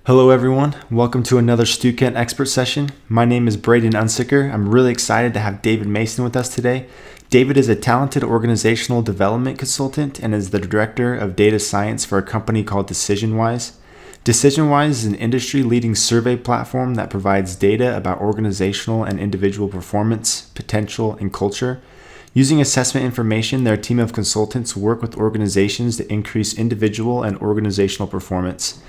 Hello everyone, welcome to another Stukent expert session. My name is Braden Unsicker. I'm really excited to have David Mason with us today. David is a talented organizational development consultant and is the director of data science for a company called DecisionWise. DecisionWise is an industry-leading survey platform that provides data about organizational and individual performance, potential, and culture. Using assessment information, their team of consultants work with organizations to increase individual and organizational performance.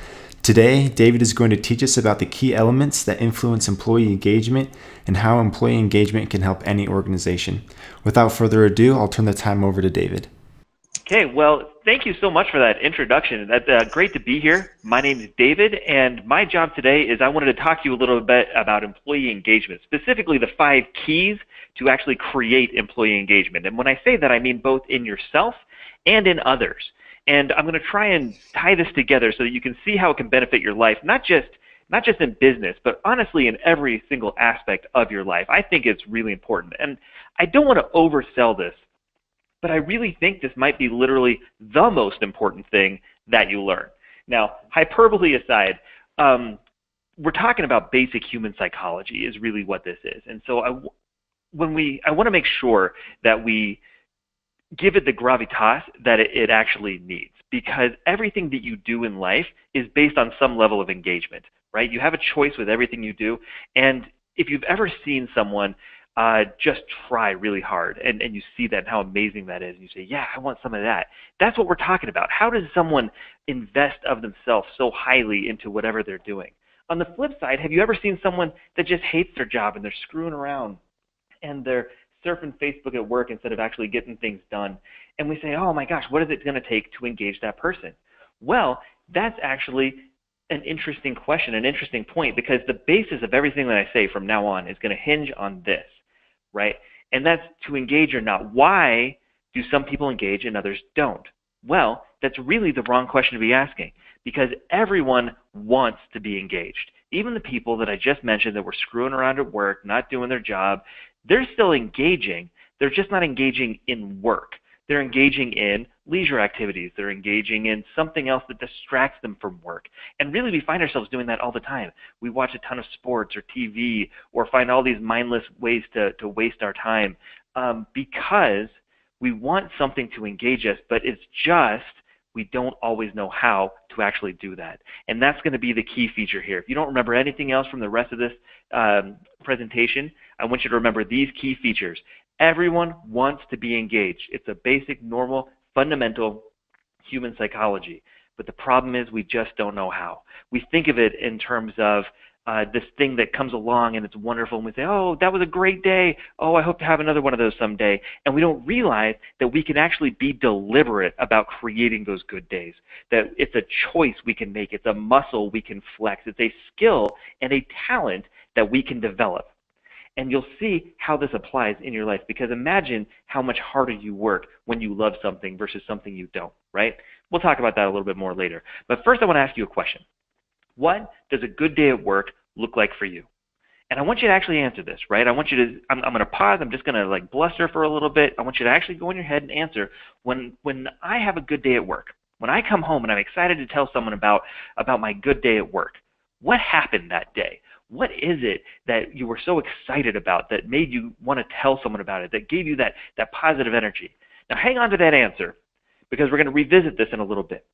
Today, David is going to teach us about the key elements that influence employee engagement and how employee engagement can help any organization. Without further ado, I'll turn the time over to David. Okay, well, thank you so much for that introduction. That's great to be here. My name is David, and my job today is I wanted to talk to you a little bit about employee engagement, specifically the 5 keys to actually create employee engagement. And when I say that, I mean both in yourself and in others. And I'm going to try and tie this together so that you can see how it can benefit your life, not just in business, but honestly in every single aspect of your life. I think it's really important. And I don't want to oversell this, but I really think this might be literally the most important thing that you learn. Now, hyperbole aside, we're talking about basic human psychology is really what this is. And so I want to make sure that we give it the gravitas that it actually needs, because everything that you do in life is based on some level of engagement, right? You have a choice with everything you do, and if you've ever seen someone just try really hard and you see that and how amazing that is, and you say, yeah, I want some of that. That's what we're talking about. How does someone invest of themselves so highly into whatever they're doing? On the flip side, have you ever seen someone that just hates their job and they're screwing around and they're surfing Facebook at work instead of actually getting things done? And we say, oh my gosh, what is it going to take to engage that person? Well, that's actually an interesting question, an interesting point, because the basis of everything that I say from now on is going to hinge on this, right? And that's to engage or not. Why do some people engage and others don't? Well, that's really the wrong question to be asking, because everyone wants to be engaged. Even the people that I just mentioned that were screwing around at work, not doing their job, they're still engaging. They're just not engaging in work. They're engaging in leisure activities. They're engaging in something else that distracts them from work. And really, we find ourselves doing that all the time. We watch a ton of sports or TV or find all these mindless ways to waste our time because we want something to engage us, but it's just we don't always know how to actually do that. And that's going to be the key feature here. If you don't remember anything else from the rest of this presentation, I want you to remember these key features. Everyone wants to be engaged. It's a basic, normal, fundamental human psychology. But the problem is we just don't know how. We think of it in terms of this thing that comes along and it's wonderful, and we say, oh, that was a great day. Oh, I hope to have another one of those someday. And we don't realize that we can actually be deliberate about creating those good days, that it's a choice we can make. It's a muscle we can flex. It's a skill and a talent that we can develop. And you'll see how this applies in your life, because imagine how much harder you work when you love something versus something you don't, right? We'll talk about that a little bit more later. But first, I want to ask you a question. What does a good day at work look like for you? And I want you to actually answer this, right? I want you to, I'm going to pause. I'm just going to like bluster for a little bit. I want you to actually go in your head and answer, when I have a good day at work, when I come home and I'm excited to tell someone about my good day at work, what happened that day? What is it that you were so excited about that made you want to tell someone about it, that gave you that positive energy? Now hang on to that answer, because we're going to revisit this in a little bit.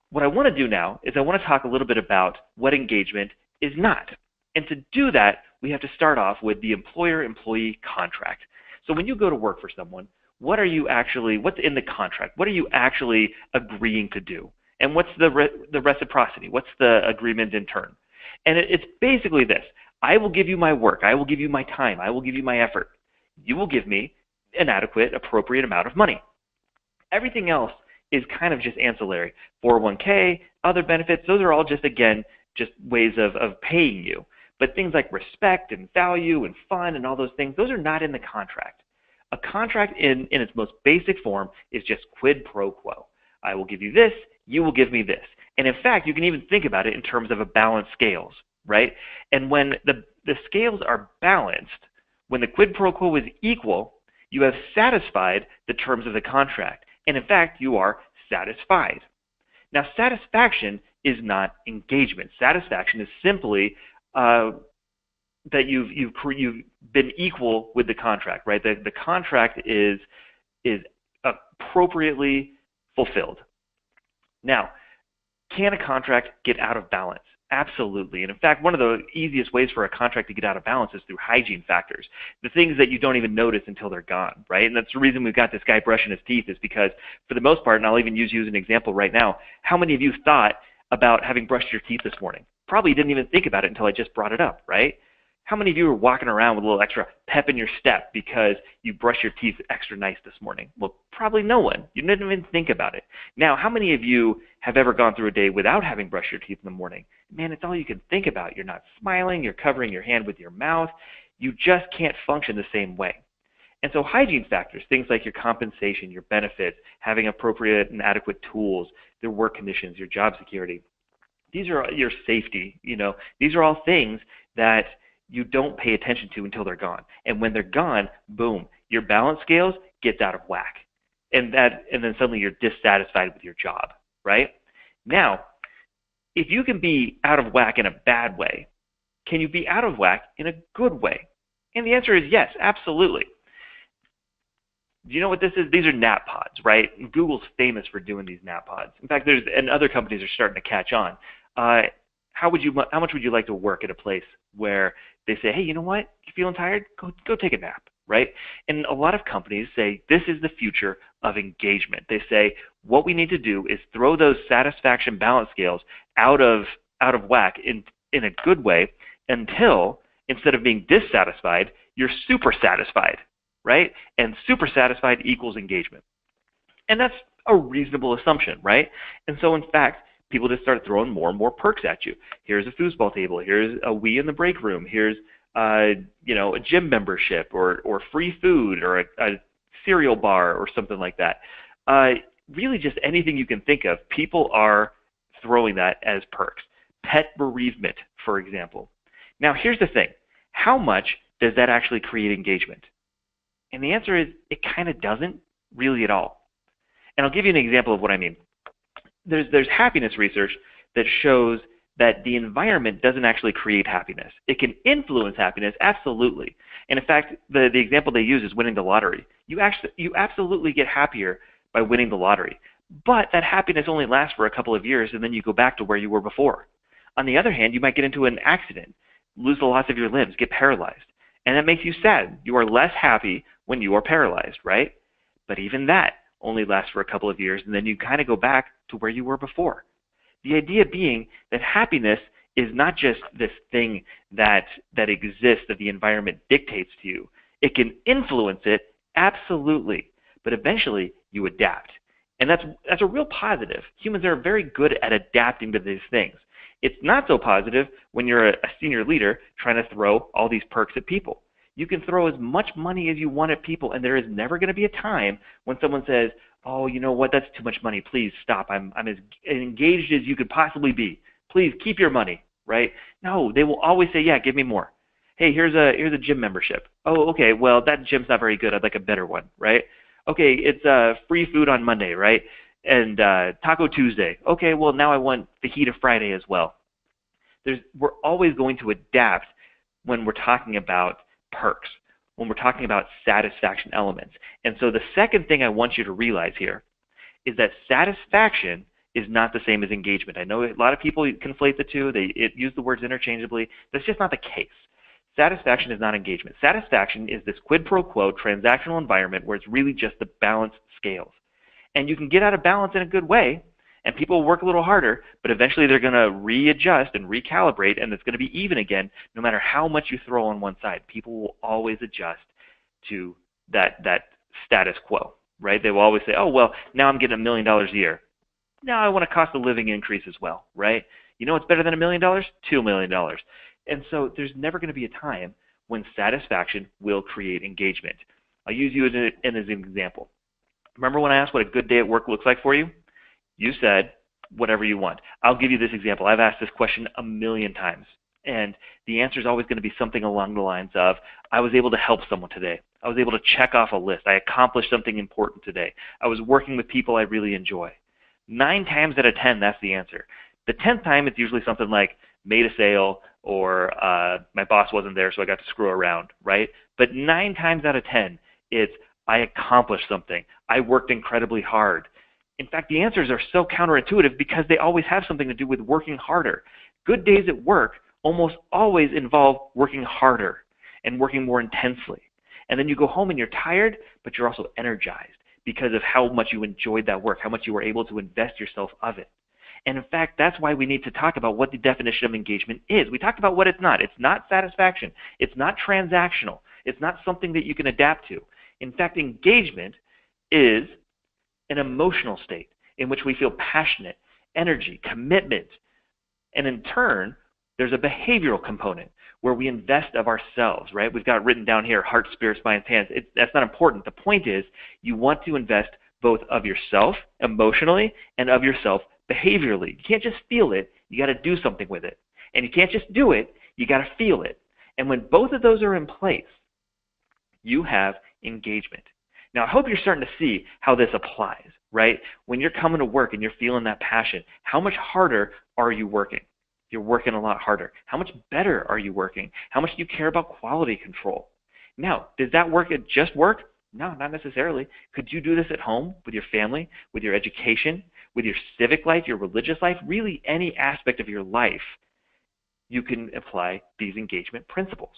What I want to do now is I want to talk a little bit about what engagement is not. And to do that, we have to start off with the employer-employee contract. So when you go to work for someone, what's in the contract? What are you actually agreeing to do? And what's the reciprocity? What's the agreement in turn? And it's basically this. I will give you my work. I will give you my time. I will give you my effort. You will give me an adequate, appropriate amount of money. Everything else is kind of just ancillary. 401k, other benefits, those are all just, again, just ways of paying you. But things like respect and value and fun and all those things, those are not in the contract. A contract in its most basic form is just quid pro quo. I will give you this, you will give me this. And in fact, you can even think about it in terms of a balanced scales, right? And when the scales are balanced, when the quid pro quo is equal, you have satisfied the terms of the contract. And in fact, you are satisfied. Now, satisfaction is not engagement. Satisfaction is simply that you've been equal with the contract, right? The contract is appropriately fulfilled. Now, can a contract get out of balance? Absolutely. And in fact, one of the easiest ways for a contract to get out of balance is through hygiene factors, the things that you don't even notice until they're gone, right? And that's the reason we've got this guy brushing his teeth, is because for the most part, and I'll even use you as an example right now, how many of you thought about having brushed your teeth this morning? Probably didn't even think about it until I just brought it up, right? How many of you are walking around with a little extra pep in your step because you brushed your teeth extra nice this morning? Well, probably no one. You didn't even think about it. Now, how many of you have ever gone through a day without having brushed your teeth in the morning? Man, it's all you can think about. You're not smiling. You're covering your hand with your mouth. You just can't function the same way. And so hygiene factors, things like your compensation, your benefits, having appropriate and adequate tools, their work conditions, your job security, these are your safety. These are all things that you don't pay attention to until they're gone. And when they're gone, boom, your balance scales gets out of whack. And then suddenly you're dissatisfied with your job, right? Now, if you can be out of whack in a bad way, can you be out of whack in a good way? And the answer is yes, absolutely. Do you know what this is? These are nap pods, right? Google's famous for doing these nap pods. In fact, and other companies are starting to catch on. How much would you like to work at a place where they say, hey, you know what? You're feeling tired? Go take a nap, right? And a lot of companies say this is the future of engagement. They say what we need to do is throw those satisfaction balance scales out of whack in a good way until instead of being dissatisfied, you're super satisfied, right? And super satisfied equals engagement. And that's a reasonable assumption, right? And so in fact, people just start throwing more and more perks at you. Here's a foosball table. Here's a Wii in the break room. Here's a gym membership or free food or a cereal bar or something like that. Really just anything you can think of. People are throwing that as perks. Pet bereavement, for example. Now, here's the thing. How much does that actually create engagement? And the answer is it kind of doesn't really at all. And I'll give you an example of what I mean. There's happiness research that shows that the environment doesn't actually create happiness. It can influence happiness, absolutely. And in fact, the example they use is winning the lottery. You absolutely get happier by winning the lottery. But that happiness only lasts for a couple of years, and then you go back to where you were before. On the other hand, you might get into an accident, lose the loss of your limbs, get paralyzed. And that makes you sad. You are less happy when you are paralyzed, right? But even that only lasts for a couple of years, and then you kind of go back to where you were before. The idea being that happiness is not just this thing that exists, that the environment dictates to you. It can influence it, absolutely, but eventually you adapt. And that's a real positive. Humans are very good at adapting to these things. It's not so positive when you're a senior leader trying to throw all these perks at people. You can throw as much money as you want at people, and there is never going to be a time when someone says, oh, you know what, that's too much money. Please stop. I'm as engaged as you could possibly be. Please keep your money, right? No, they will always say, yeah, give me more. Hey, here's a gym membership. Oh, okay, well, that gym's not very good. I'd like a better one, right? Okay, it's free food on Monday, right? And Taco Tuesday. Okay, well, now I want Fajita Friday as well. We're always going to adapt when we're talking about perks, when we're talking about satisfaction elements. And so the second thing I want you to realize here is that satisfaction is not the same as engagement. I know a lot of people conflate the two. They use the words interchangeably. That's just not the case. Satisfaction is not engagement. Satisfaction is this quid pro quo transactional environment where it's really just the balanced scales. And you can get out of balance in a good way, and people will work a little harder, but eventually they're going to readjust and recalibrate, and it's going to be even again no matter how much you throw on one side. People will always adjust to that status quo, right? They will always say, oh, well, now I'm getting $1 million a year. Now I want a cost of living increase as well, right? You know what's better than $1 million? $2 million. And so there's never going to be a time when satisfaction will create engagement. I'll use you as an example. Remember when I asked what a good day at work looks like for you? You said whatever you want. I'll give you this example. I've asked this question 1,000,000 times, and the answer is always going to be something along the lines of, I was able to help someone today. I was able to check off a list. I accomplished something important today. I was working with people I really enjoy. 9 times out of 10, that's the answer. The 10th time, it's usually something like made a sale or my boss wasn't there, so I got to screw around, right? But 9 times out of 10, it's I accomplished something. I worked incredibly hard. In fact, the answers are so counterintuitive because they always have something to do with working harder. Good days at work almost always involve working harder and working more intensely. And then you go home and you're tired, but you're also energized because of how much you enjoyed that work, how much you were able to invest yourself of it. And in fact, that's why we need to talk about what the definition of engagement is. We talked about what it's not. It's not satisfaction. It's not transactional. It's not something that you can adapt to. In fact, engagement is an emotional state in which we feel passionate, energy, commitment, and in turn, there's a behavioral component where we invest of ourselves, right? We've got written down here, heart, spirit, spine, hands. That's not important. The point is you want to invest both of yourself emotionally and of yourself behaviorally. You can't just feel it. You got to do something with it. And you can't just do it. You got to feel it. And when both of those are in place, you have engagement. Now, I hope you're starting to see how this applies, right? When you're coming to work and you're feeling that passion, how much harder are you working? You're working a lot harder. How much better are you working? How much do you care about quality control? Now, does that work at just work? No, not necessarily. Could you do this at home, with your family, with your education, with your civic life, your religious life, really any aspect of your life? You can apply these engagement principles.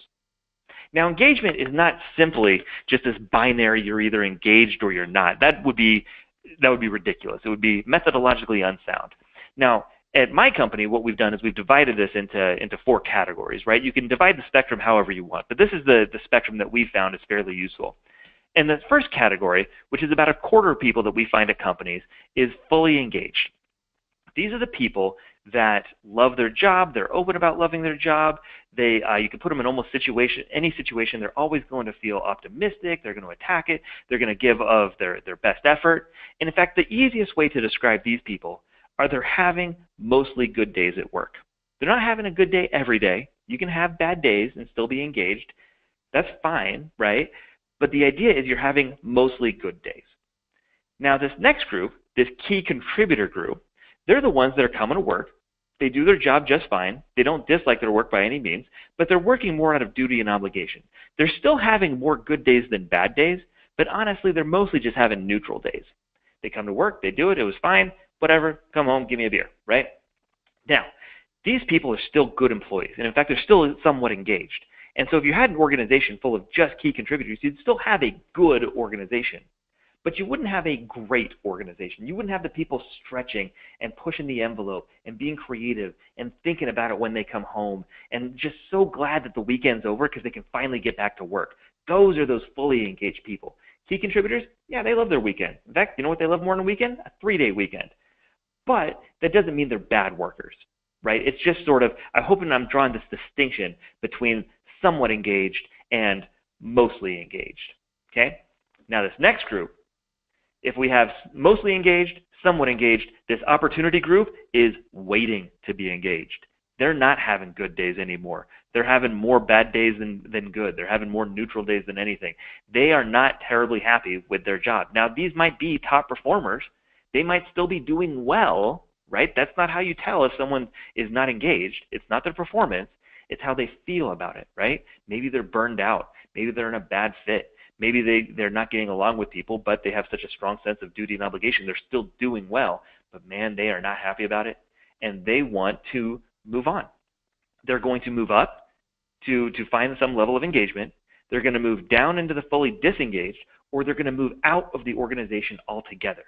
Now, engagement is not simply just this binary, you're either engaged or you're not. That would be ridiculous. It would be methodologically unsound. Now, at my company, what we've done is we've divided this into 4 categories, right? You can divide the spectrum however you want, but this is the spectrum that we found is fairly useful. And the first category, which is about a quarter of people that we find at companies, is fully engaged. These are the people that love their job. They're open about loving their job. You can put them in almost any situation. They're always going to feel optimistic. They're going to attack it. They're going to give of their best effort. And in fact, the easiest way to describe these people are they're having mostly good days at work. They're not having a good day every day. You can have bad days and still be engaged. That's fine, right? But the idea is you're having mostly good days. Now, this next group, this key contributor group, they're the ones that are coming to work. They do their job just fine. They don't dislike their work by any means, but they're working more out of duty and obligation. They're still having more good days than bad days, but honestly, they're mostly just having neutral days. They come to work, they do it, it was fine, whatever, come home, give me a beer, right? Now, these people are still good employees, and in fact, they're still somewhat engaged. And so if you had an organization full of just key contributors, you'd still have a good organization. But you wouldn't have a great organization. You wouldn't have the people stretching and pushing the envelope and being creative and thinking about it when they come home and just so glad that the weekend's over because they can finally get back to work. Those are those fully engaged people. Key contributors, yeah, they love their weekend. In fact, you know what they love more than a weekend? A 3-day weekend. But that doesn't mean they're bad workers, right? It's just sort of, I'm hoping I'm drawing this distinction between somewhat engaged and mostly engaged, okay? Now this next group, if we have mostly engaged, somewhat engaged, this opportunity group is waiting to be engaged. They're not having good days anymore. They're having more bad days than good. They're having more neutral days than anything. They are not terribly happy with their job. Now, these might be top performers. They might still be doing well, right? That's not how you tell if someone is not engaged. It's not their performance. It's how they feel about it, right? Maybe they're burned out. Maybe they're in a bad fit. Maybe they're not getting along with people, but they have such a strong sense of duty and obligation. They're still doing well, but man, they are not happy about it, and they want to move on. They're going to move up to find some level of engagement. They're going to move down into the fully disengaged, or they're going to move out of the organization altogether.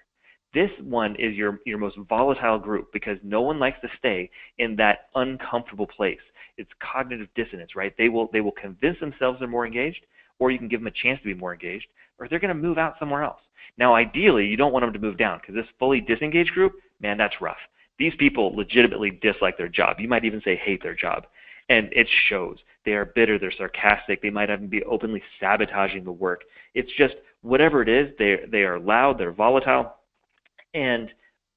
This one is your most volatile group because no one likes to stay in that uncomfortable place. It's cognitive dissonance, right? They will convince themselves they're more engaged, or you can give them a chance to be more engaged, or they're going to move out somewhere else. Now, ideally, you don't want them to move down because this fully disengaged group, man, that's rough. These people legitimately dislike their job. You might even say hate their job, and it shows. They are bitter, they're sarcastic, they might even be openly sabotaging the work. It's just whatever it is, they are loud, they're volatile, and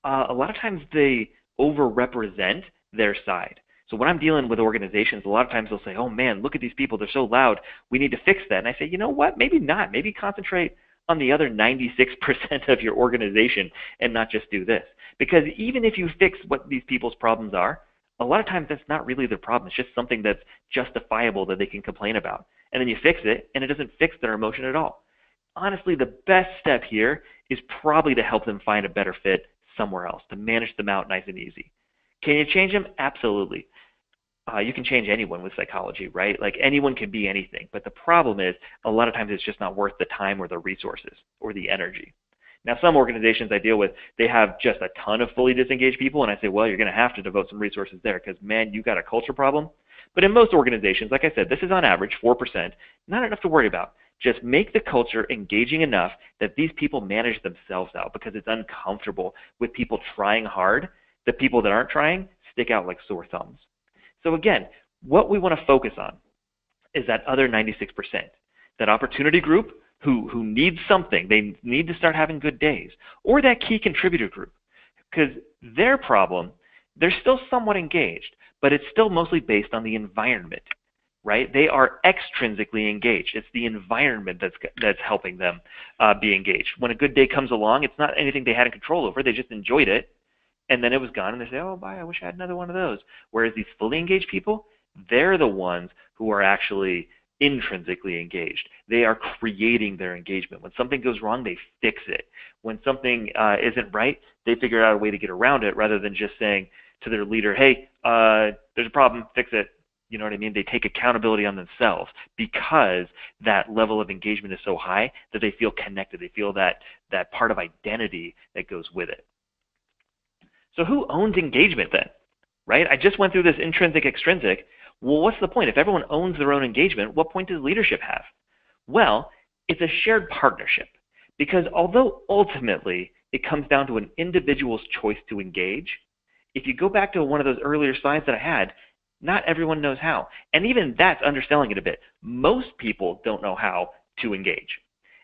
a lot of times they overrepresent their side. So when I'm dealing with organizations, a lot of times they'll say, oh man, look at these people, they're so loud, we need to fix that. And I say, you know what, maybe not. Maybe concentrate on the other 96% of your organization and not just do this. Because even if you fix what these people's problems are, a lot of times that's not really their problem. It's just something that's justifiable that they can complain about. And then you fix it, and it doesn't fix their emotion at all. Honestly, the best step here is probably to help them find a better fit somewhere else, to manage them out nice and easy. Can you change them? Absolutely. You can change anyone with psychology, right? Like anyone can be anything. But the problem is a lot of times it's just not worth the time or the resources or the energy. Now, some organizations I deal with, they have just a ton of fully disengaged people, and I say, well, you're going to have to devote some resources there because, man, you got a culture problem. But in most organizations, like I said, this is on average 4%, not enough to worry about. Just make the culture engaging enough that these people manage themselves out because it's uncomfortable with people trying hard. The people that aren't trying stick out like sore thumbs. So again, what we want to focus on is that other 96%, that opportunity group who needs something. They need to start having good days. Or that key contributor group, because their problem, they're still somewhat engaged, but it's still mostly based on the environment, right? They are extrinsically engaged. It's the environment that's helping them be engaged. When a good day comes along, it's not anything they had control over. They just enjoyed it, and then it was gone, and they say, oh, bye, I wish I had another one of those. Whereas these fully engaged people, they're the ones who are actually intrinsically engaged. They are creating their engagement. When something goes wrong, they fix it. When something isn't right, they figure out a way to get around it rather than just saying to their leader, hey, there's a problem, fix it. You know what I mean? They take accountability on themselves because that level of engagement is so high that they feel connected. They feel that part of identity that goes with it. So who owns engagement then, right? I just went through this intrinsic, extrinsic. Well, what's the point? If everyone owns their own engagement, what point does leadership have? Well, it's a shared partnership because although ultimately it comes down to an individual's choice to engage, if you go back to one of those earlier slides that I had, not everyone knows how. And even that's underselling it a bit. Most people don't know how to engage.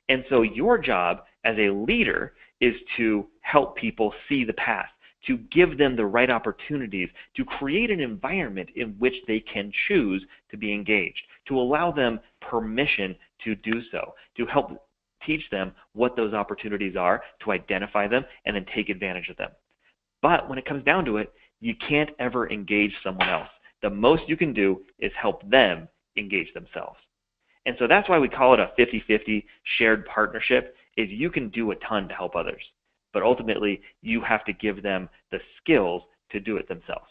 And so your job as a leader is to help people see the path, to give them the right opportunities, to create an environment in which they can choose to be engaged, to allow them permission to do so, to help teach them what those opportunities are, to identify them, and then take advantage of them. But when it comes down to it, you can't ever engage someone else. The most you can do is help them engage themselves. And so that's why we call it a 50-50 shared partnership, is you can do a ton to help others. But ultimately, you have to give them the skills to do it themselves.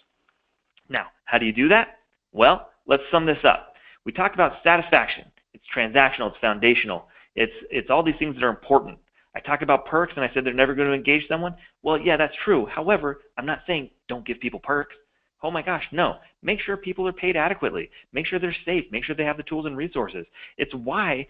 Now, how do you do that? Well, let's sum this up. We talked about satisfaction. It's transactional. It's foundational. It's all these things that are important. I talked about perks, and I said they're never going to engage someone. Well, yeah, that's true. However, I'm not saying don't give people perks. Oh my gosh, no. Make sure people are paid adequately. Make sure they're safe. Make sure they have the tools and resources. It's why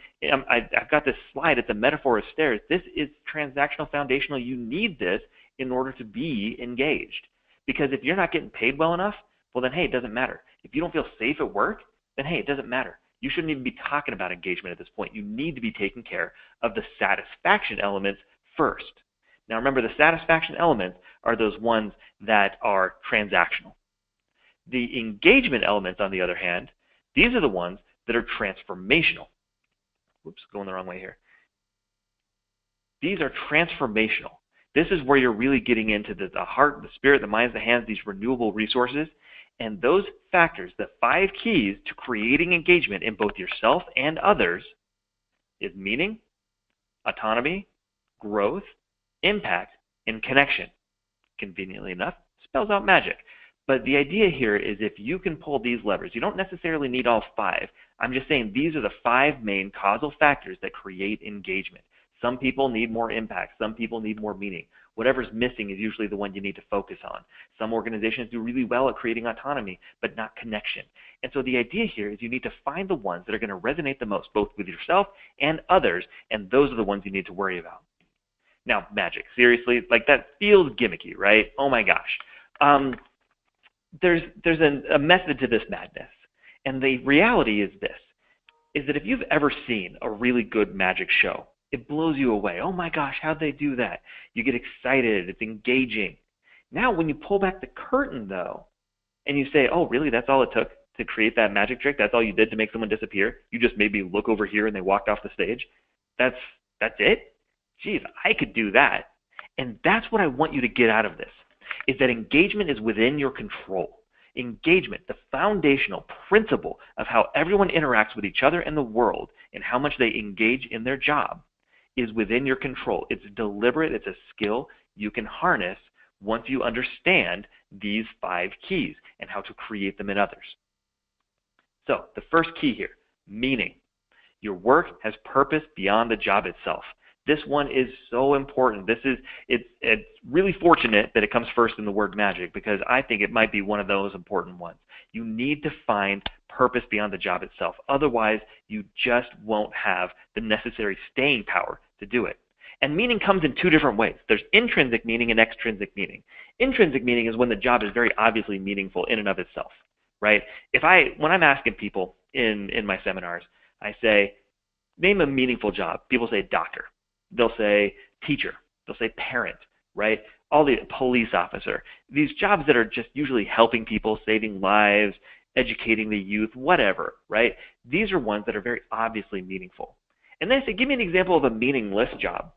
I've got this slide. It's a metaphor of stairs. This is transactional, foundational. You need this in order to be engaged. Because if you're not getting paid well enough, well then, hey, it doesn't matter. If you don't feel safe at work, then, hey, it doesn't matter. You shouldn't even be talking about engagement at this point. You need to be taking care of the satisfaction elements first. Now remember, the satisfaction elements are those ones that are transactional. The engagement elements, on the other hand, these are the ones that are transformational. Whoops, going the wrong way here. These are transformational. This is where you're really getting into the heart, the spirit, the minds, the hands, these renewable resources. And those factors, the 5 keys to creating engagement in both yourself and others, is meaning, autonomy, growth, impact, and connection. Conveniently enough, spells out magic. But the idea here is if you can pull these levers, you don't necessarily need all 5. I'm just saying these are the 5 main causal factors that create engagement. Some people need more impact. Some people need more meaning. Whatever's missing is usually the one you need to focus on. Some organizations do really well at creating autonomy, but not connection. And so the idea here is you need to find the ones that are going to resonate the most, both with yourself and others, and those are the ones you need to worry about. Now, magic. Seriously, like that feels gimmicky, right? Oh my gosh. There's a method to this madness. And the reality is this, is that if you've ever seen a really good magic show, it blows you away. Oh my gosh, how'd they do that? You get excited. It's engaging. Now, when you pull back the curtain, though, and you say, oh, really, that's all it took to create that magic trick? That's all you did to make someone disappear? You just maybe look over here and they walked off the stage? That's it? Geez, I could do that. And that's what I want you to get out of this. is that engagement is within your control. Engagement, the foundational principle of how everyone interacts with each other and the world and how much they engage in their job, is within your control. It's deliberate. It's a skill you can harness once you understand these 5 keys and how to create them in others. So the first key here, meaning. Your work has purpose beyond the job itself. This one is so important. It's really fortunate that it comes first in the word magic, because I think it might be one of those important ones. You need to find purpose beyond the job itself. Otherwise, you just won't have the necessary staying power to do it. And meaning comes in 2 different ways. There's intrinsic meaning and extrinsic meaning. Intrinsic meaning is when the job is very obviously meaningful in and of itself, right? When I'm asking people in my seminars, I say, name a meaningful job. People say doctor. They'll say teacher. They'll say parent, right? All the police officer. These jobs that are just usually helping people, saving lives, educating the youth, whatever, right? These are ones that are very obviously meaningful. And then I say, give me an example of a meaningless job.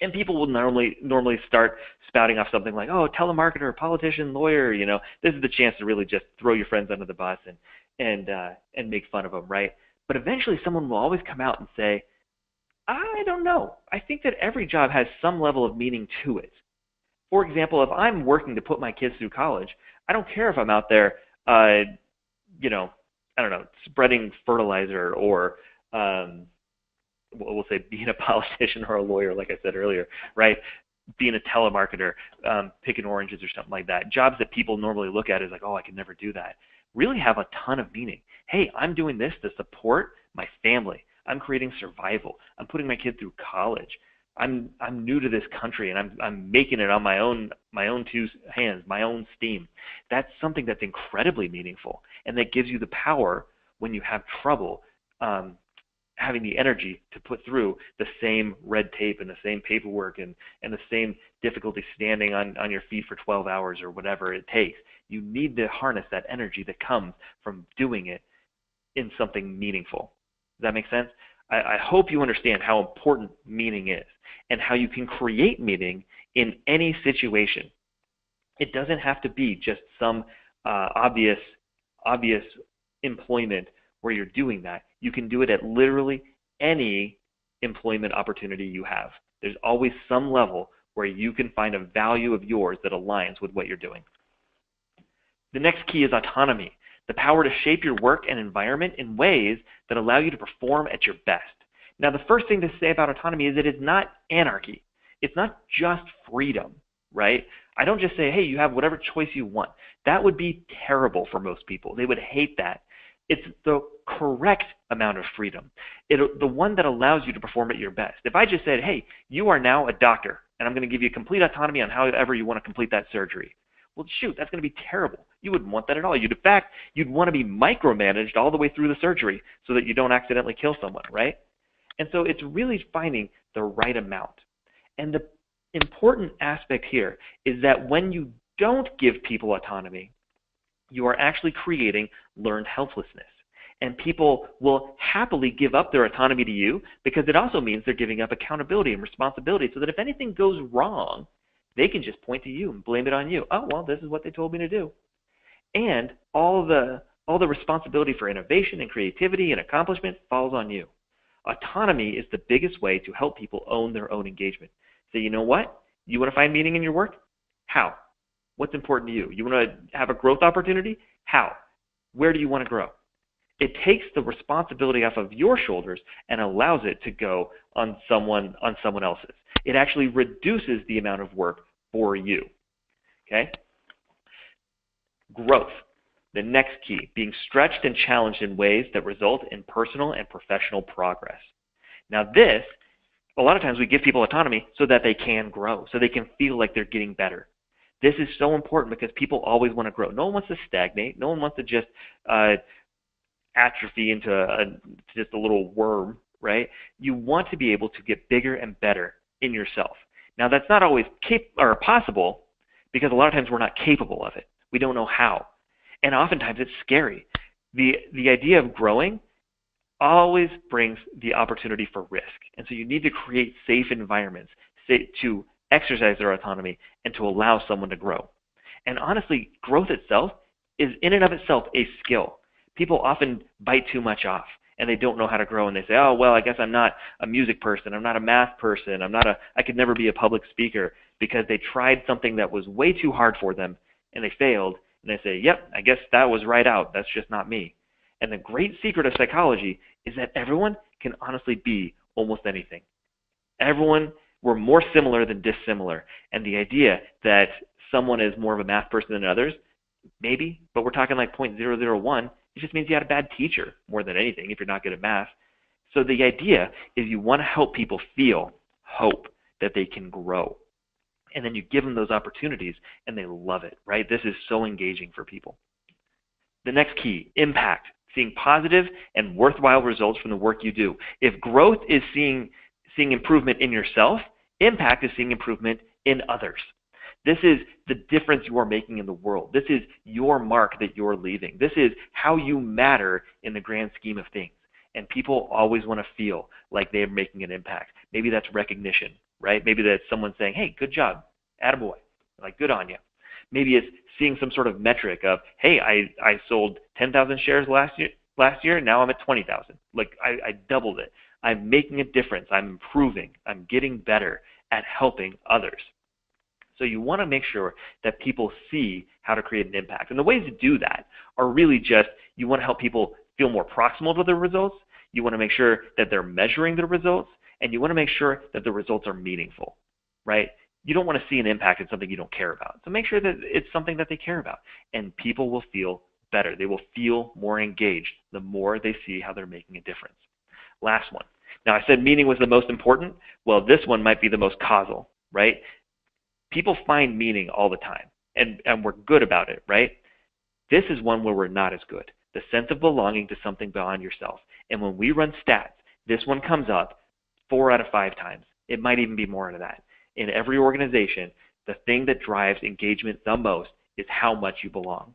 And people will normally start spouting off something like, oh, telemarketer, politician, lawyer, this is the chance to really just throw your friends under the bus and make fun of them, right? But eventually someone will always come out and say, I don't know. I think that every job has some level of meaning to it. For example, if I'm working to put my kids through college, I don't care if I'm out there, spreading fertilizer or, we'll say being a politician or a lawyer, like I said earlier, right? Being a telemarketer, picking oranges or something like that. Jobs that people normally look at as like, oh, I can never do that, really have a ton of meaning. Hey, I'm doing this to support my family. I'm creating survival. I'm putting my kid through college. I'm new to this country, and I'm making it on my own 2 hands, my own steam. That's something that's incredibly meaningful, and that gives you the power when you have trouble having the energy to put through the same red tape and the same paperwork and the same difficulty standing on your feet for 12 hours or whatever it takes. You need to harness that energy that comes from doing it in something meaningful. Does that make sense? I hope you understand how important meaning is and how you can create meaning in any situation. It doesn't have to be just some obvious employment where you're doing that. You can do it at literally any employment opportunity you have. There's always some level where you can find a value of yours that aligns with what you're doing. The next key is autonomy. The power to shape your work and environment in ways that allow you to perform at your best. Now, the first thing to say about autonomy is that it's not anarchy. It's not just freedom, right? I don't just say, hey, you have whatever choice you want. That would be terrible for most people. They would hate that. It's the correct amount of freedom, the one that allows you to perform at your best. If I just said, hey, you are now a doctor, and I'm going to give you complete autonomy on however you want to complete that surgery. Well, shoot, that's going to be terrible. You wouldn't want that at all. In fact, you'd want to be micromanaged all the way through the surgery so that you don't accidentally kill someone, right? And so it's really finding the right amount. And the important aspect here is that when you don't give people autonomy, you are actually creating learned helplessness. And people will happily give up their autonomy to you because it also means they're giving up accountability and responsibility so that if anything goes wrong, they can just point to you and blame it on you. Oh, well, this is what they told me to do. And all the responsibility for innovation and creativity and accomplishment falls on you. Autonomy is the biggest way to help people own their own engagement. So you know what? You want to find meaning in your work? How? What's important to you? You want to have a growth opportunity? How? Where do you want to grow? It takes the responsibility off of your shoulders and allows it to go on someone else's. It actually reduces the amount of work for you. Okay? Growth. The next key, being stretched and challenged in ways that result in personal and professional progress. Now this, a lot of times we give people autonomy so that they can grow, so they can feel like they're getting better. This is so important because people always want to grow. No one wants to stagnate. No one wants to just atrophy into just a little worm, right? You want to be able to get bigger and better in yourself. Now that's not always possible because a lot of times we're not capable of it. We don't know how. And oftentimes it's scary. The idea of growing always brings the opportunity for risk. And so you need to create safe environments to exercise their autonomy and to allow someone to grow. And honestly, growth itself is in and of itself a skill. People often bite too much off and they don't know how to grow, and they say, oh, well, I guess I'm not a music person, I'm not a math person, I could never be a public speaker, because they tried something that was way too hard for them and they failed, and they say, yep, I guess that was right out, that's just not me. And the great secret of psychology is that everyone can honestly be almost anything. We're more similar than dissimilar, and the idea that someone is more of a math person than others, maybe, but we're talking like 0.001. It just means you had a bad teacher more than anything if you're not good at math. So the idea is you want to help people feel hope that they can grow. And then you give them those opportunities and they love it, right? This is so engaging for people. The next key, impact, seeing positive and worthwhile results from the work you do. If growth is seeing improvement in yourself, impact is seeing improvement in others. This is the difference you are making in the world. This is your mark that you're leaving. This is how you matter in the grand scheme of things. And people always want to feel like they're making an impact. Maybe that's recognition, right? Maybe that's someone saying, hey, good job, attaboy, like good on you. Maybe it's seeing some sort of metric of, hey, I sold 10,000 shares last year, now I'm at 20,000. Like I doubled it. I'm making a difference. I'm improving. I'm getting better at helping others. So you want to make sure that people see how to create an impact. And the ways to do that are really just, you want to help people feel more proximal to the results. You want to make sure that they're measuring the results, and you want to make sure that the results are meaningful, right? You don't want to see an impact in something you don't care about. So make sure that it's something that they care about, and people will feel better. They will feel more engaged the more they see how they're making a difference. Last one. Now, I said meaning was the most important. Well, this one might be the most causal, right? People find meaning all the time, and we're good about it, right? This is one where we're not as good. The sense of belonging to something beyond yourself. And when we run stats, this one comes up 4 out of 5 times. It might even be more than that. In every organization, the thing that drives engagement the most is how much you belong.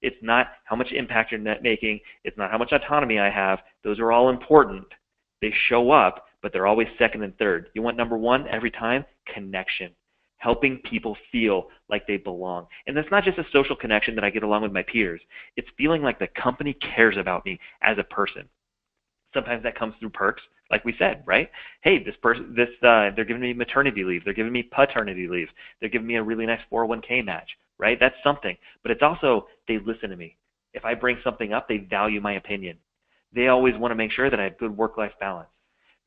It's not how much impact you're making. It's not how much autonomy I have. Those are all important. They show up, but they're always second and third. You want number 1 every time? Connection. Helping people feel like they belong. And that's not just a social connection that I get along with my peers. It's feeling like the company cares about me as a person. Sometimes that comes through perks, like we said, right? Hey, they're giving me maternity leave. They're giving me paternity leave. They're giving me a really nice 401k match, right? That's something. But it's also, they listen to me. If I bring something up, they value my opinion. They always want to make sure that I have good work-life balance.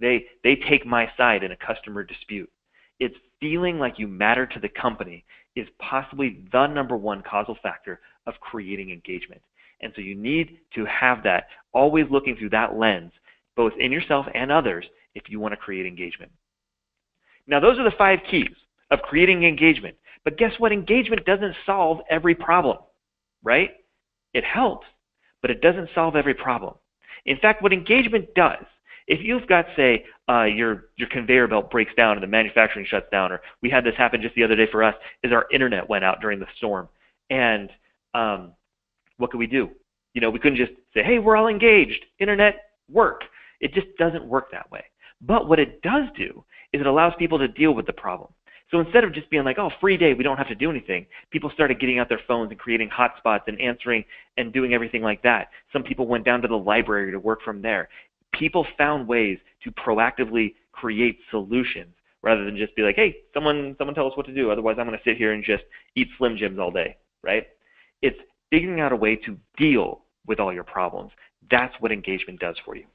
They take my side in a customer dispute. It's feeling like you matter to the company is possibly the number 1 causal factor of creating engagement. And so you need to have that, always looking through that lens, both in yourself and others, if you want to create engagement. Now, those are the 5 keys of creating engagement. But guess what? Engagement doesn't solve every problem, right? It helps, but it doesn't solve every problem. In fact, what engagement does, if you've got, say, your conveyor belt breaks down and the manufacturing shuts down, or we had this happen just the other day for us, is our internet went out during the storm. And what could we do? We couldn't just say, hey, we're all engaged, internet, work. It just doesn't work that way. But what it does do is it allows people to deal with the problem. So instead of just being like, oh, free day, we don't have to do anything, people started getting out their phones and creating hotspots and answering and doing everything like that. Some people went down to the library to work from there. People found ways to proactively create solutions rather than just be like, hey, someone tell us what to do. Otherwise, I'm going to sit here and just eat Slim Jims all day, right? It's figuring out a way to deal with all your problems. That's what engagement does for you.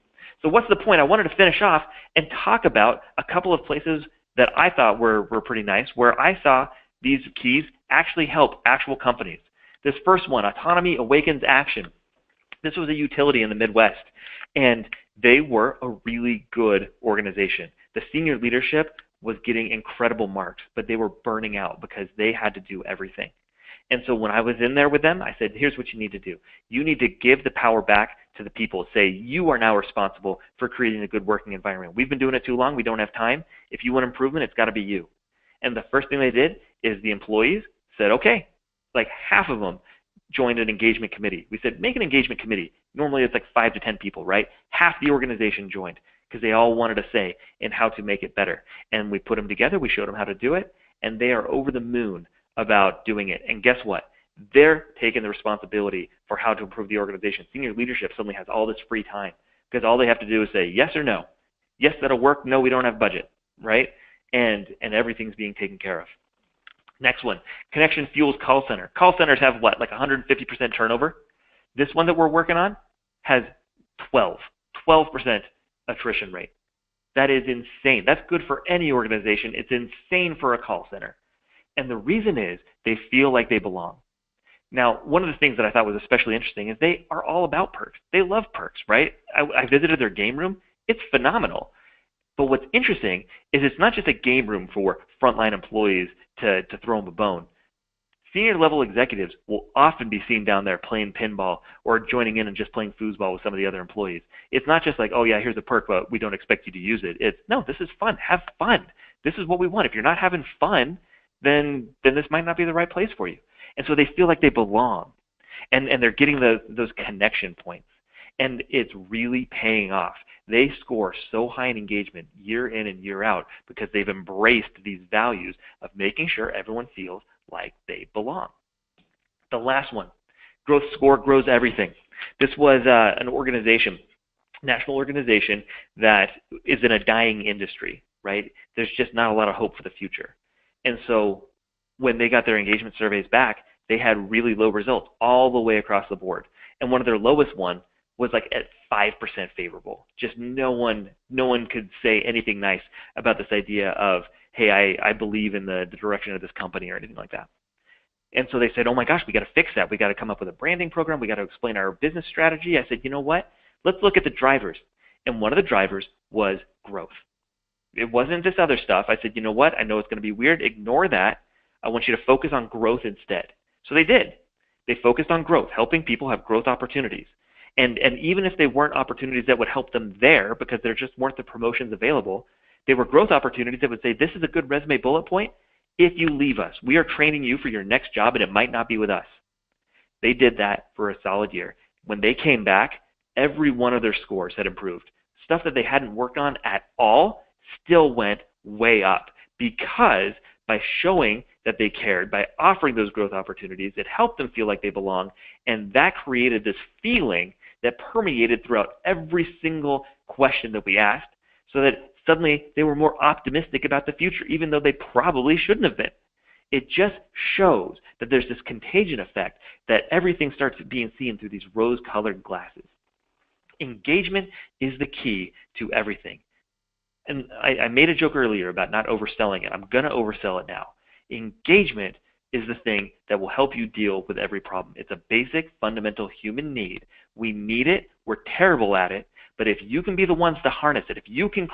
So what's the point? I wanted to finish off and talk about a couple of places that I thought were pretty nice, where I saw these keys actually help actual companies. This first one, Autonomy Awakens Action. This was a utility in the Midwest, and they were a really good organization. The senior leadership was getting incredible marks, but they were burning out because they had to do everything. And so when I was in there with them, I said, here's what you need to do. You need to give the power back to the people. Say, you are now responsible for creating a good working environment. We've been doing it too long. We don't have time. If you want improvement, it's got to be you. And the first thing they did is the employees said, okay, like half of them joined an engagement committee. We said, make an engagement committee. Normally it's like 5 to 10 people, right? Half the organization joined because they all wanted a say in how to make it better. And we put them together. We showed them how to do it. And they are over the moon about doing it. And guess what? They're taking the responsibility for how to improve the organization. Senior leadership suddenly has all this free time because all they have to do is say yes or no. Yes, that'll work. No, we don't have budget, right? And everything's being taken care of. Next one, connection fuels call center. Call centers have what, like 150% turnover? This one that we're working on has 12% attrition rate. That is insane. That's good for any organization. It's insane for a call center. And the reason is they feel like they belong. Now, one of the things that I thought was especially interesting is they are all about perks. They love perks, right? I visited their game room. It's phenomenal. But what's interesting is it's not just a game room for frontline employees to throw them a bone. Senior level executives will often be seen down there playing pinball or joining in and just playing foosball with some of the other employees. It's not just like, oh yeah, here's a perk, but we don't expect you to use it. It's, no, this is fun. Have fun. This is what we want. If you're not having fun, then this might not be the right place for you. And so they feel like they belong. And they're getting those connection points. And it's really paying off. They score so high in engagement year in and year out because they've embraced these values of making sure everyone feels like they belong. The last one, growth score grows everything. This was an organization, national organization that is in a dying industry, right? There's just not a lot of hope for the future. And so when they got their engagement surveys back, they had really low results all the way across the board. And one of their lowest one was like at 5% favorable. Just no one could say anything nice about this idea of, hey, I believe in the direction of this company or anything like that. And so they said, oh my gosh, we got to fix that. We got to come up with a branding program. We got to explain our business strategy. I said, you know what? Let's look at the drivers. And one of the drivers was growth. It wasn't this other stuff. I said, you know what? I know it's going to be weird. Ignore that. I want you to focus on growth instead. So they did. They focused on growth, helping people have growth opportunities. And even if they weren't opportunities that would help them there because there just weren't the promotions available, they were growth opportunities that would say, this is a good resume bullet point. If you leave us, we are training you for your next job and it might not be with us. They did that for a solid year. When they came back, every one of their scores had improved. Stuff that they hadn't worked on at all still went way up because by showing that they cared, by offering those growth opportunities, it helped them feel like they belong, and that created this feeling that permeated throughout every single question that we asked, so that suddenly they were more optimistic about the future, even though they probably shouldn't have been. It just shows that there's this contagion effect, that everything starts being seen through these rose-colored glasses. Engagement is the key to everything. And I made a joke earlier about not overselling it. I'm going to oversell it now. Engagement is the thing that will help you deal with every problem. It's a basic, fundamental human need. We need it. We're terrible at it. But if you can be the ones to harness it, if you can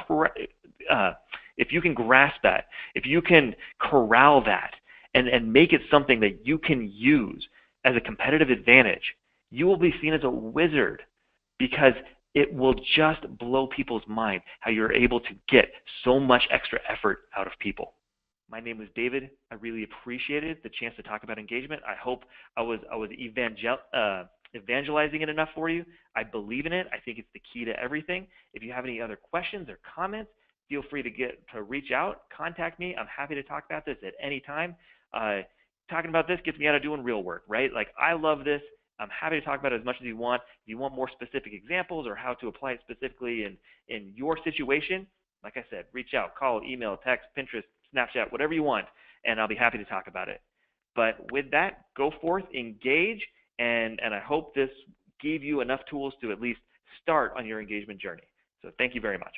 grasp that, if you can corral that and make it something that you can use as a competitive advantage, you will be seen as a wizard because it will just blow people's mind how you're able to get so much extra effort out of people. My name was David. I really appreciated the chance to talk about engagement. I hope I was evangelizing it enough for you. I believe in it. I think it's the key to everything. If you have any other questions or comments, feel free to reach out, contact me. I'm happy to talk about this at any time. Talking about this gets me out of doing real work, right? Like, I love this. I'm happy to talk about it as much as you want. If you want more specific examples or how to apply it specifically in your situation, like I said, reach out, call, email, text, Pinterest, Snapchat, whatever you want, and I'll be happy to talk about it. But with that, go forth, engage, and I hope this gave you enough tools to at least start on your engagement journey. So thank you very much.